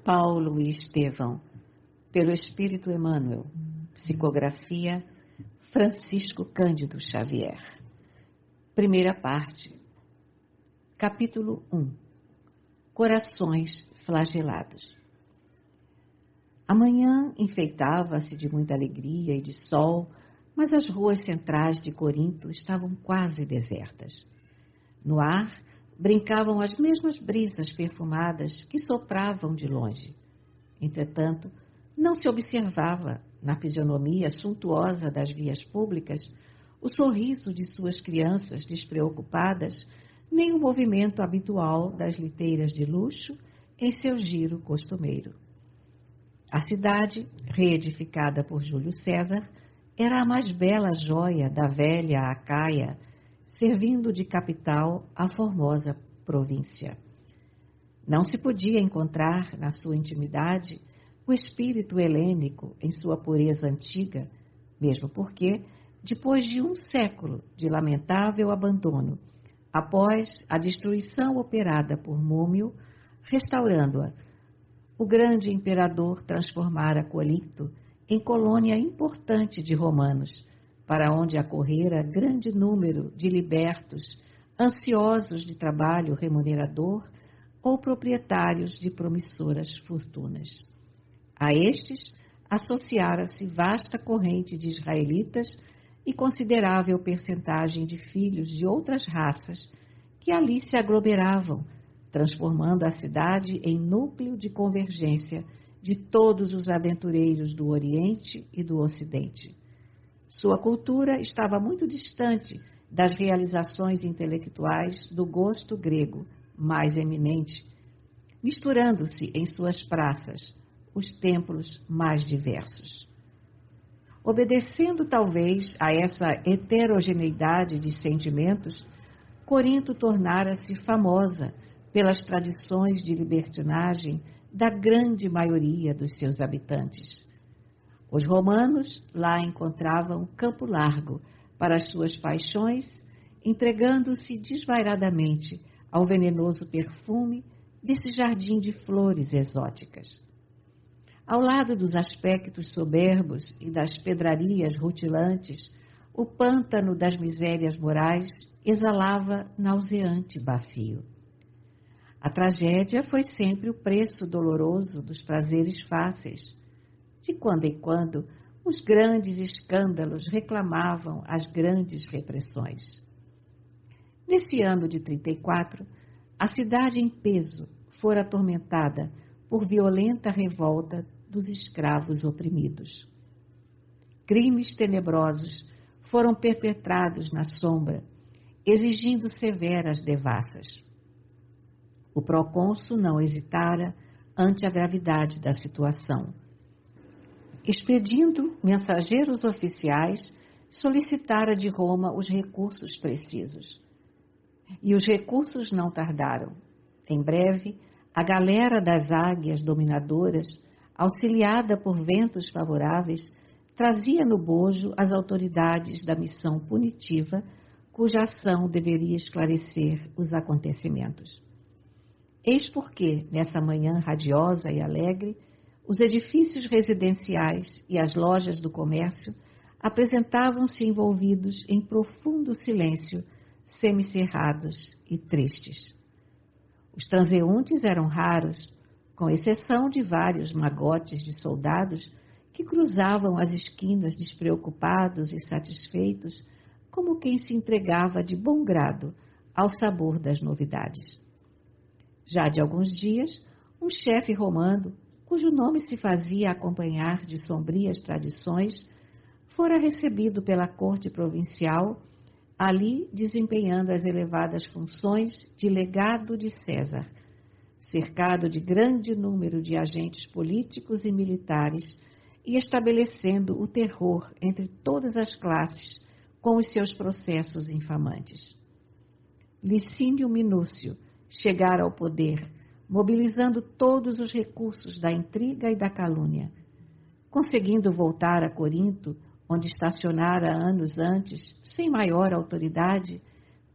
Paulo e Estevão, pelo Espírito Emmanuel. Psicografia Francisco Cândido Xavier. Primeira parte. Capítulo 1. Corações flagelados. A manhã enfeitava-se de muita alegria e de sol, mas as ruas centrais de Corinto estavam quase desertas. No ar brincavam as mesmas brisas perfumadas que sopravam de longe. Entretanto, não se observava, na fisionomia suntuosa das vias públicas, o sorriso de suas crianças despreocupadas, nem o movimento habitual das liteiras de luxo em seu giro costumeiro. A cidade, reedificada por Júlio César, era a mais bela joia da velha Acaia, servindo de capital à formosa província. Não se podia encontrar na sua intimidade o espírito helênico em sua pureza antiga, mesmo porque, depois de um século de lamentável abandono, após a destruição operada por Múmio, restaurando-a, o grande imperador transformara Corinto em colônia importante de romanos, para onde acorrera grande número de libertos, ansiosos de trabalho remunerador ou proprietários de promissoras fortunas. A estes associara-se vasta corrente de israelitas e considerável percentagem de filhos de outras raças que ali se aglomeravam, transformando a cidade em núcleo de convergência de todos os aventureiros do Oriente e do Ocidente. Sua cultura estava muito distante das realizações intelectuais do gosto grego mais eminente, misturando-se em suas praças os templos mais diversos. Obedecendo talvez a essa heterogeneidade de sentimentos, Corinto tornara-se famosa pelas tradições de libertinagem da grande maioria dos seus habitantes. Os romanos lá encontravam campo largo para as suas paixões, entregando-se desvairadamente ao venenoso perfume desse jardim de flores exóticas. Ao lado dos aspectos soberbos e das pedrarias rutilantes, o pântano das misérias morais exalava nauseante bafio. A tragédia foi sempre o preço doloroso dos prazeres fáceis. De quando em quando, os grandes escândalos reclamavam as grandes repressões. Nesse ano de 34, a cidade em peso fora atormentada por violenta revolta dos escravos oprimidos. Crimes tenebrosos foram perpetrados na sombra, exigindo severas devassas. O procônsul não hesitara ante a gravidade da situação. Expedindo mensageiros oficiais, solicitara de Roma os recursos precisos. E os recursos não tardaram. Em breve, a galera das águias dominadoras, auxiliada por ventos favoráveis, trazia no bojo as autoridades da missão punitiva, cuja ação deveria esclarecer os acontecimentos. Eis porque, nessa manhã radiosa e alegre, os edifícios residenciais e as lojas do comércio apresentavam-se envolvidos em profundo silêncio, semicerrados e tristes. Os transeuntes eram raros, com exceção de vários magotes de soldados que cruzavam as esquinas despreocupados e satisfeitos, como quem se entregava de bom grado ao sabor das novidades. Já de alguns dias, um chefe romano, cujo nome se fazia acompanhar de sombrias tradições, fora recebido pela corte provincial, ali desempenhando as elevadas funções de legado de César, cercado de grande número de agentes políticos e militares e estabelecendo o terror entre todas as classes com os seus processos infamantes. Licínio Minúcio chegara ao poder, mobilizando todos os recursos da intriga e da calúnia. Conseguindo voltar a Corinto, onde estacionara anos antes, sem maior autoridade,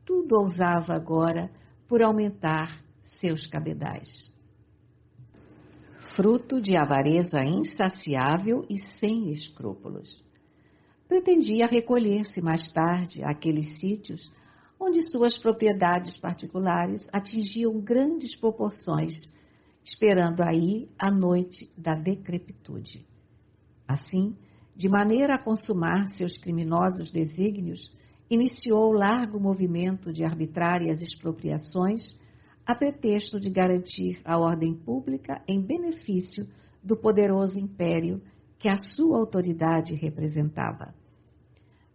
tudo ousava agora por aumentar seus cabedais. fruto de avareza insaciável e sem escrúpulos. Pretendia recolher-se mais tarde àqueles sítios onde suas propriedades particulares atingiam grandes proporções, esperando aí a noite da decrepitude. Assim, de maneira a consumar seus criminosos desígnios, iniciou largo movimento de arbitrárias expropriações a pretexto de garantir a ordem pública em benefício do poderoso império que a sua autoridade representava.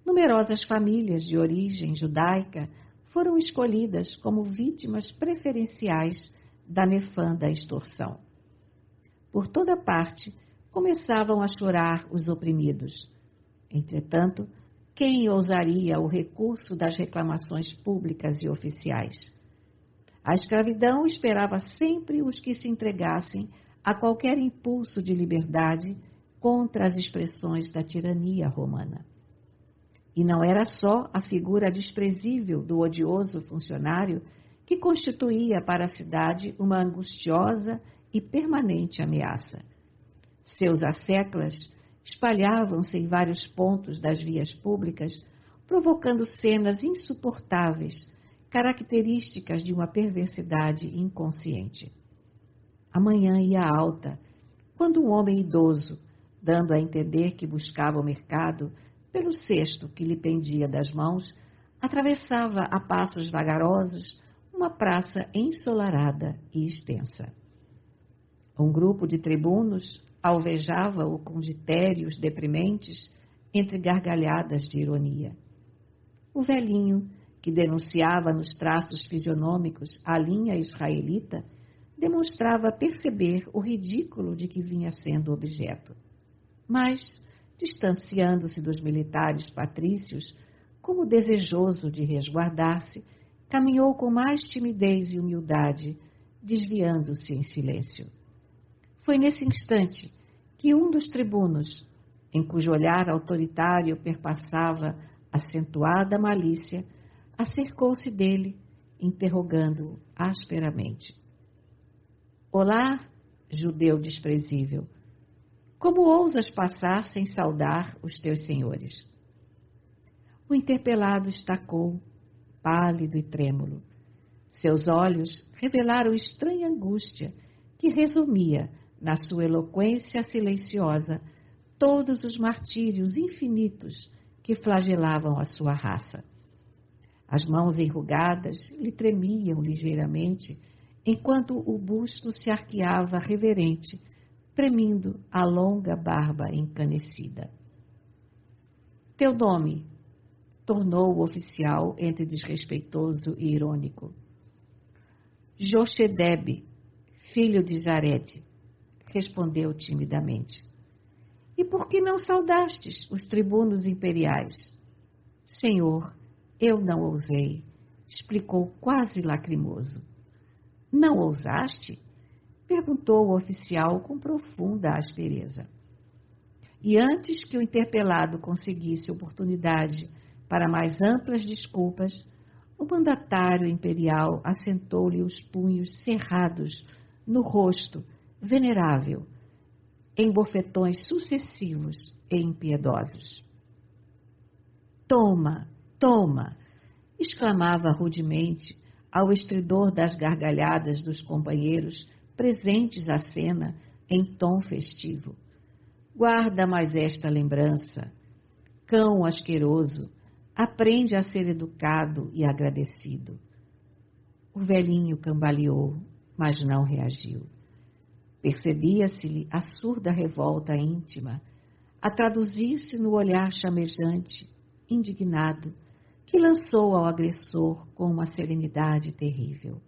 Numerosas famílias de origem judaica foram escolhidas como vítimas preferenciais da nefanda extorsão. Por toda parte, começavam a chorar os oprimidos. Entretanto, quem ousaria o recurso das reclamações públicas e oficiais? A escravidão esperava sempre os que se entregassem a qualquer impulso de liberdade contra as expressões da tirania romana. E não era só a figura desprezível do odioso funcionário que constituía para a cidade uma angustiosa e permanente ameaça. Seus asseclas espalhavam-se em vários pontos das vias públicas, provocando cenas insuportáveis, características de uma perversidade inconsciente. A manhã ia alta, quando um homem idoso, dando a entender que buscava o mercado, pelo cesto que lhe pendia das mãos, atravessava a passos vagarosos uma praça ensolarada e extensa. Um grupo de tribunos alvejava-o com ditérios deprimentes entre gargalhadas de ironia. O velhinho, que denunciava nos traços fisionômicos a linha israelita, demonstrava perceber o ridículo de que vinha sendo objeto. Mas, distanciando-se dos militares patrícios, como desejoso de resguardar-se, caminhou com mais timidez e humildade, desviando-se em silêncio. Foi nesse instante que um dos tribunos, em cujo olhar autoritário perpassava acentuada malícia, acercou-se dele, interrogando-o asperamente. Olá, judeu desprezível, como ousas passar sem saudar os teus senhores? O interpelado estacou, pálido e trêmulo. Seus olhos revelaram estranha angústia que resumia, na sua eloquência silenciosa, todos os martírios infinitos que flagelavam a sua raça. As mãos enrugadas lhe tremiam ligeiramente, enquanto o busto se arqueava reverente, premindo a longa barba encanecida. Teu nome, tornou o oficial entre desrespeitoso e irônico. Jochedebe, filho de Jared, respondeu timidamente. E por que não saudastes os tribunos imperiais? Senhor, eu não ousei, explicou quase lacrimoso. Não ousaste? Perguntou o oficial com profunda aspereza. E antes que o interpelado conseguisse oportunidade para mais amplas desculpas, o mandatário imperial assentou-lhe os punhos cerrados no rosto venerável, em bofetões sucessivos e impiedosos. Toma, toma! Exclamava rudemente ao estridor das gargalhadas dos companheiros presentes à cena em tom festivo. Guarda mais esta lembrança. Cão asqueroso, aprende a ser educado e agradecido. O velhinho cambaleou, mas não reagiu. Percebia-se-lhe a surda revolta íntima, a traduzir-se no olhar chamejante, indignado, que lançou ao agressor com uma serenidade terrível.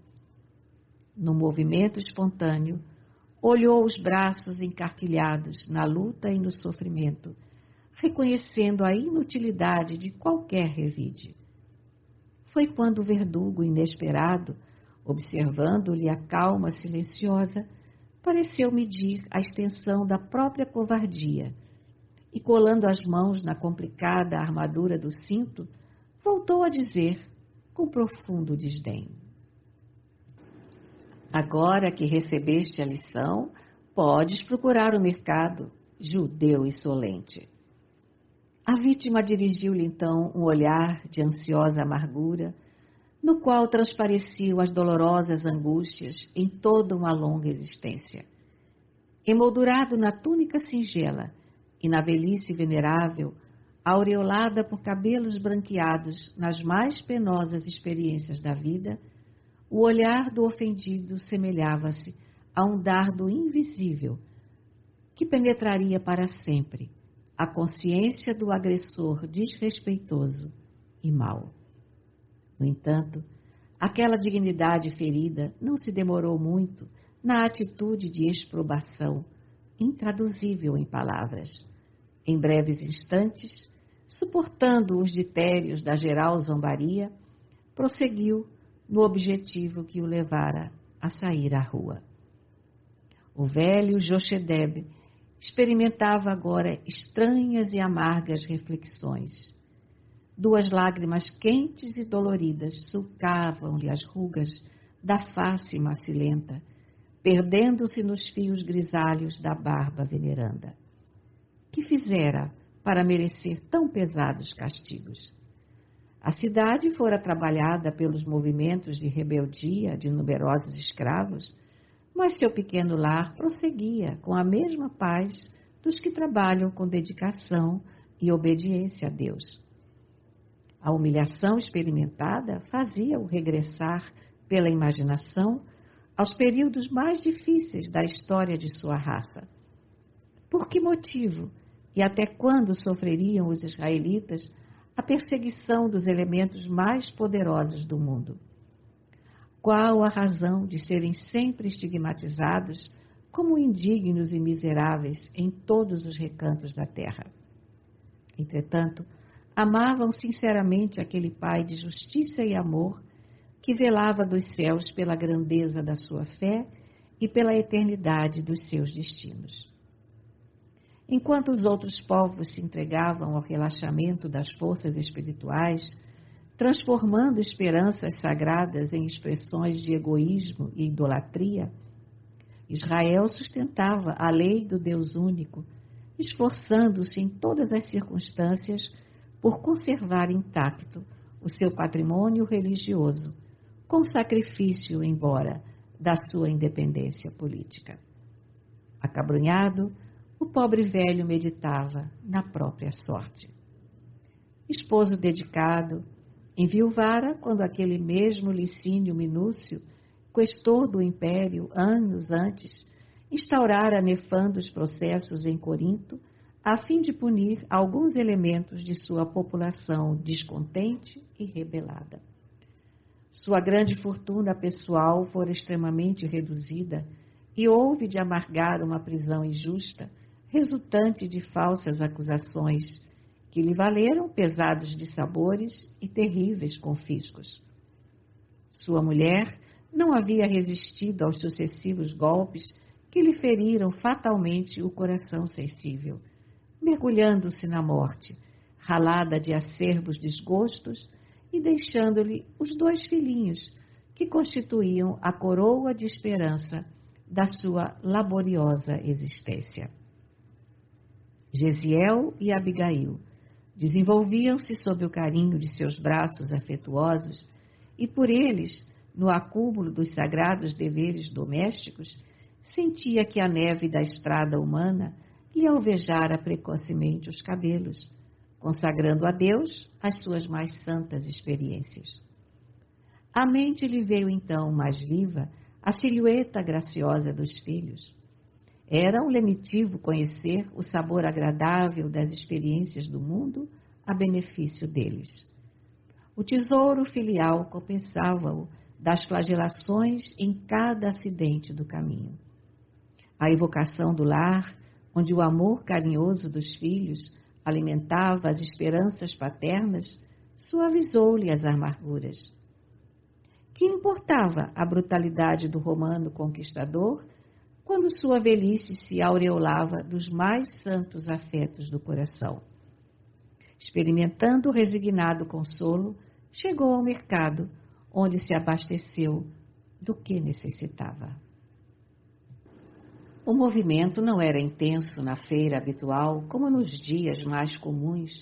No movimento espontâneo, olhou os braços encarquilhados na luta e no sofrimento, reconhecendo a inutilidade de qualquer revide. Foi quando o verdugo inesperado, observando-lhe a calma silenciosa, pareceu medir a extensão da própria covardia e, colando as mãos na complicada armadura do cinto, voltou a dizer com profundo desdém. Agora que recebeste a lição, Podes procurar o mercado, judeu insolente. A vítima dirigiu-lhe então um olhar de ansiosa amargura, no qual transpareciam as dolorosas angústias em toda uma longa existência. Emoldurado na túnica singela e na velhice venerável, aureolada por cabelos branqueados nas mais penosas experiências da vida, o olhar do ofendido semelhava-se a um dardo invisível que penetraria para sempre a consciência do agressor desrespeitoso e mau. No entanto, aquela dignidade ferida não se demorou muito na atitude de exprobação, intraduzível em palavras. Em breves instantes, suportando os ditérios da geral zombaria, prosseguiu no objetivo que o levara a sair à rua. O velho Jochedeb experimentava agora estranhas e amargas reflexões. Duas lágrimas quentes e doloridas sulcavam-lhe as rugas da face macilenta, perdendo-se nos fios grisalhos da barba veneranda. Que fizera para merecer tão pesados castigos? A cidade fora trabalhada pelos movimentos de rebeldia de numerosos escravos, mas seu pequeno lar prosseguia com a mesma paz dos que trabalham com dedicação e obediência a Deus. A humilhação experimentada fazia-o regressar pela imaginação aos períodos mais difíceis da história de sua raça. Por que motivo e até quando sofreriam os israelitas a perseguição dos elementos mais poderosos do mundo? Qual a razão de serem sempre estigmatizados como indignos e miseráveis em todos os recantos da terra? Entretanto, amavam sinceramente aquele Pai de justiça e amor que velava dos céus pela grandeza da sua fé e pela eternidade dos seus destinos. Enquanto os outros povos se entregavam ao relaxamento das forças espirituais, transformando esperanças sagradas em expressões de egoísmo e idolatria, Israel sustentava a lei do Deus único, esforçando-se em todas as circunstâncias por conservar intacto o seu patrimônio religioso, com sacrifício, embora, da sua independência política. Acabrunhado, o pobre velho meditava na própria sorte. Esposo dedicado, enviuvara quando aquele mesmo Licínio Minúcio, questor do império anos antes, instaurara nefandos processos em Corinto, a fim de punir alguns elementos de sua população descontente e rebelada. Sua grande fortuna pessoal fora extremamente reduzida e houve de amargar uma prisão injusta, resultante de falsas acusações, que lhe valeram pesados dissabores e terríveis confiscos. Sua mulher não havia resistido aos sucessivos golpes que lhe feriram fatalmente o coração sensível, mergulhando-se na morte, ralada de acerbos desgostos e deixando-lhe os 2 filhinhos que constituíam a coroa de esperança da sua laboriosa existência. Gesiel e Abigail desenvolviam-se sob o carinho de seus braços afetuosos e por eles, no acúmulo dos sagrados deveres domésticos, sentia que a neve da estrada humana lhe alvejara precocemente os cabelos, consagrando a Deus as suas mais santas experiências. À mente lhe veio então mais viva a silhueta graciosa dos filhos. Era um lenitivo conhecer o sabor agradável das experiências do mundo a benefício deles. O tesouro filial compensava-o das flagelações em cada acidente do caminho. A evocação do lar, onde o amor carinhoso dos filhos alimentava as esperanças paternas, suavizou-lhe as amarguras. Que importava a brutalidade do romano conquistador quando sua velhice se aureolava dos mais santos afetos do coração? Experimentando o resignado consolo, chegou ao mercado, onde se abasteceu do que necessitava. O movimento não era intenso na feira habitual, como nos dias mais comuns.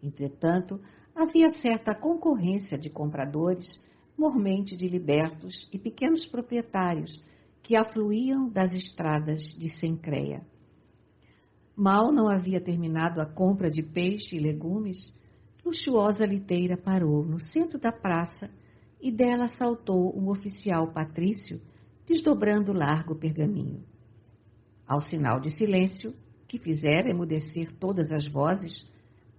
Entretanto, havia certa concorrência de compradores, mormente de libertos e pequenos proprietários, que afluíam das estradas de Sencreia. Mal não havia terminado a compra de peixe e legumes, luxuosa liteira parou no centro da praça e dela saltou um oficial patrício, desdobrando largo pergaminho. Ao sinal de silêncio, que fizera emudecer todas as vozes,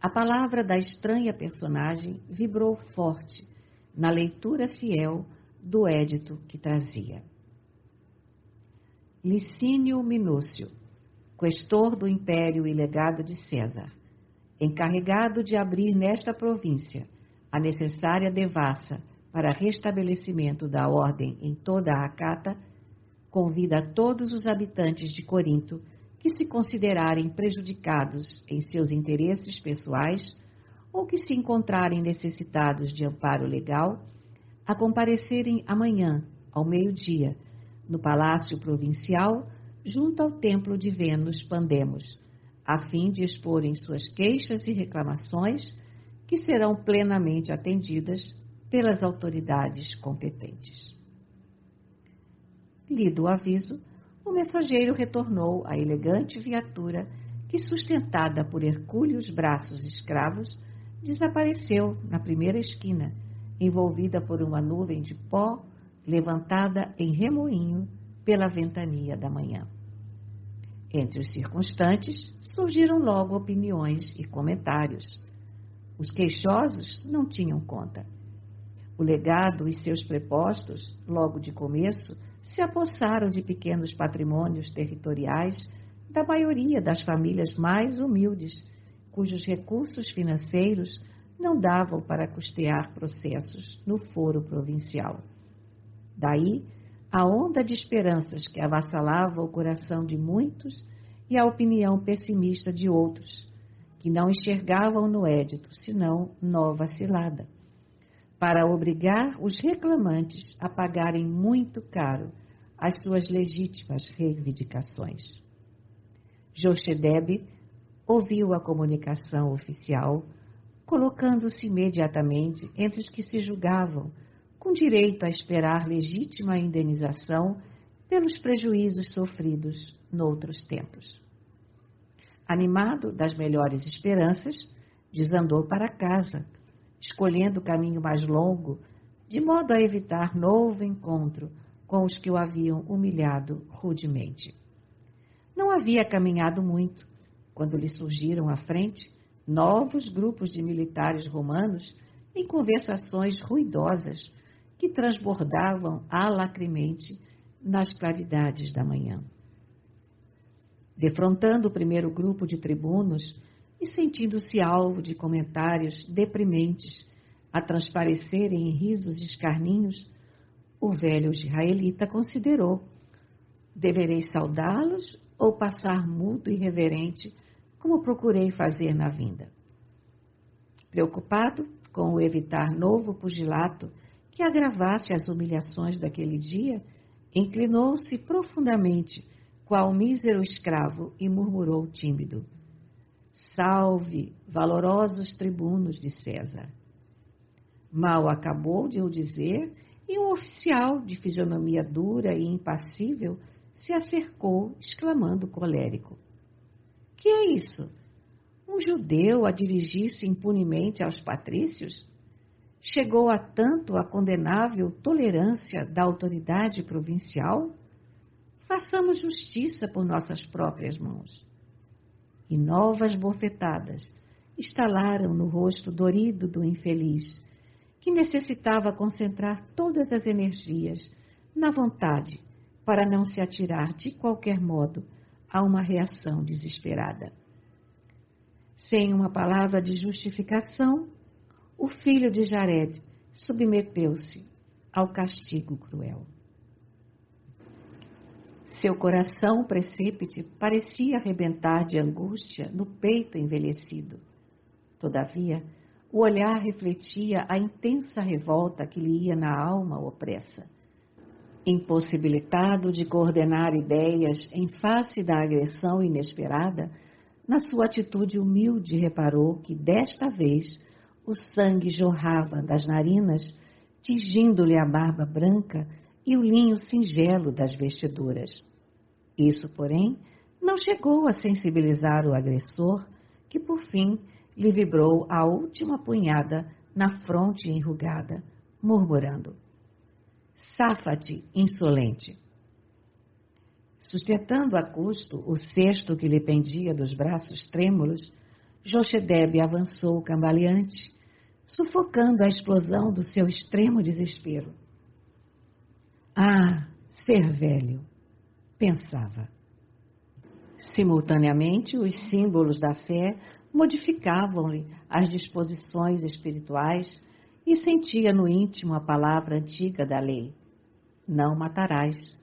a palavra da estranha personagem vibrou forte na leitura fiel do édito que trazia. Licínio Minúcio, questor do Império e legado de César, encarregado de abrir nesta província a necessária devassa para restabelecimento da ordem em toda a Acata, convida a todos os habitantes de Corinto que se considerarem prejudicados em seus interesses pessoais ou que se encontrarem necessitados de amparo legal, a comparecerem amanhã, ao meio-dia, no Palácio Provincial, junto ao Templo de Vênus Pandemos, a fim de exporem suas queixas e reclamações, que serão plenamente atendidas pelas autoridades competentes. Lido o aviso, o mensageiro retornou à elegante viatura que, sustentada por hercúleos braços escravos, desapareceu na primeira esquina, envolvida por uma nuvem de pó levantada em remoinho pela ventania da manhã. Entre os circunstantes surgiram logo opiniões e comentários. Os queixosos não tinham conta. O legado e seus prepostos, logo de começo, se apossaram de pequenos patrimônios territoriais da maioria das famílias mais humildes, cujos recursos financeiros não davam para custear processos no foro provincial. Daí, a onda de esperanças que avassalava o coração de muitos e a opinião pessimista de outros, que não enxergavam no édito senão nova cilada, para obrigar os reclamantes a pagarem muito caro as suas legítimas reivindicações. Jochedeb ouviu a comunicação oficial, colocando-se imediatamente entre os que se julgavam com direito a esperar legítima indenização pelos prejuízos sofridos noutros tempos. Animado das melhores esperanças, desandou para casa, escolhendo o caminho mais longo, de modo a evitar novo encontro com os que o haviam humilhado rudemente. Não havia caminhado muito, quando lhe surgiram à frente novos grupos de militares romanos em conversações ruidosas que transbordavam alacremente nas claridades da manhã. Defrontando o primeiro grupo de tribunos e sentindo-se alvo de comentários deprimentes a transparecerem em risos escarninhos, o velho israelita considerou: deverei saudá-los ou passar mudo e reverente, como procurei fazer na vinda? Preocupado com o evitar novo pugilato que agravasse as humilhações daquele dia, inclinou-se profundamente, qual mísero escravo, e murmurou tímido: salve, valorosos tribunos de César. Mal acabou de o dizer, e um oficial de fisionomia dura e impassível se acercou, exclamando colérico: que é isso? Um judeu a dirigir-se impunemente aos patrícios? Chegou a tanto a condenável tolerância da autoridade provincial? Façamos justiça por nossas próprias mãos. E novas bofetadas estalaram no rosto dorido do infeliz, que necessitava concentrar todas as energias na vontade para não se atirar de qualquer modo a uma reação desesperada. Sem uma palavra de justificação, o filho de Jared submeteu-se ao castigo cruel. Seu coração precípite parecia arrebentar de angústia no peito envelhecido. Todavia, o olhar refletia a intensa revolta que lhe ia na alma opressa. Impossibilitado de coordenar ideias em face da agressão inesperada, na sua atitude humilde reparou que, desta vez, o sangue jorrava das narinas, tingindo-lhe a barba branca e o linho singelo das vestiduras. Isso, porém, não chegou a sensibilizar o agressor, que, por fim, lhe vibrou a última punhada na fronte enrugada, murmurando: "Safa-te, insolente!" Sustentando a custo o cesto que lhe pendia dos braços trêmulos, Jochedebe avançou cambaleante, sufocando a explosão do seu extremo desespero. Ah, ser velho! Pensava. Simultaneamente, os símbolos da fé modificavam-lhe as disposições espirituais e sentia no íntimo a palavra antiga da lei: não matarás.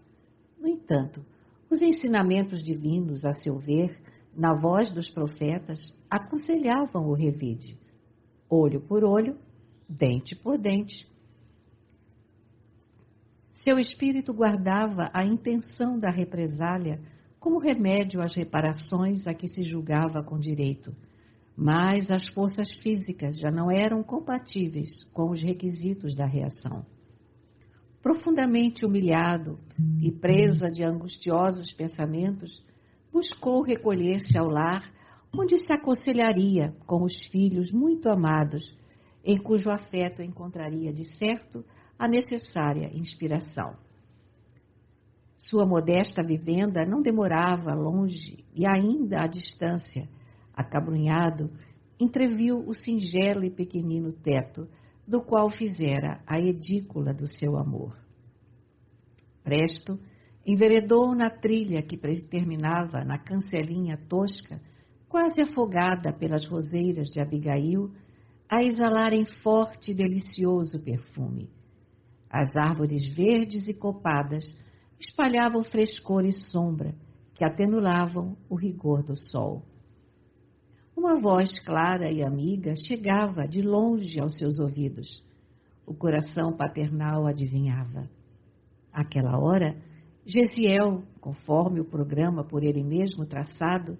No entanto, os ensinamentos divinos, a seu ver, na voz dos profetas, aconselhavam o revide: olho por olho, dente por dente. Seu espírito guardava a intenção da represália como remédio às reparações a que se julgava com direito, mas as forças físicas já não eram compatíveis com os requisitos da reação. Profundamente humilhado e presa de angustiosos pensamentos, buscou recolher-se ao lar, onde se aconselharia com os filhos muito amados, em cujo afeto encontraria, de certo, a necessária inspiração. Sua modesta vivenda não demorava longe e ainda à distância, acabrunhado, entreviu o singelo e pequenino teto, do qual fizera a edícula do seu amor. Presto, enveredou na trilha que terminava na cancelinha tosca, quase afogada pelas roseiras de Abigail, a exalarem forte e delicioso perfume. As árvores verdes e copadas espalhavam frescor e sombra, que atenuavam o rigor do sol. Uma voz clara e amiga chegava de longe aos seus ouvidos. O coração paternal adivinhava. Àquela hora, Gesiel, conforme o programa por ele mesmo traçado,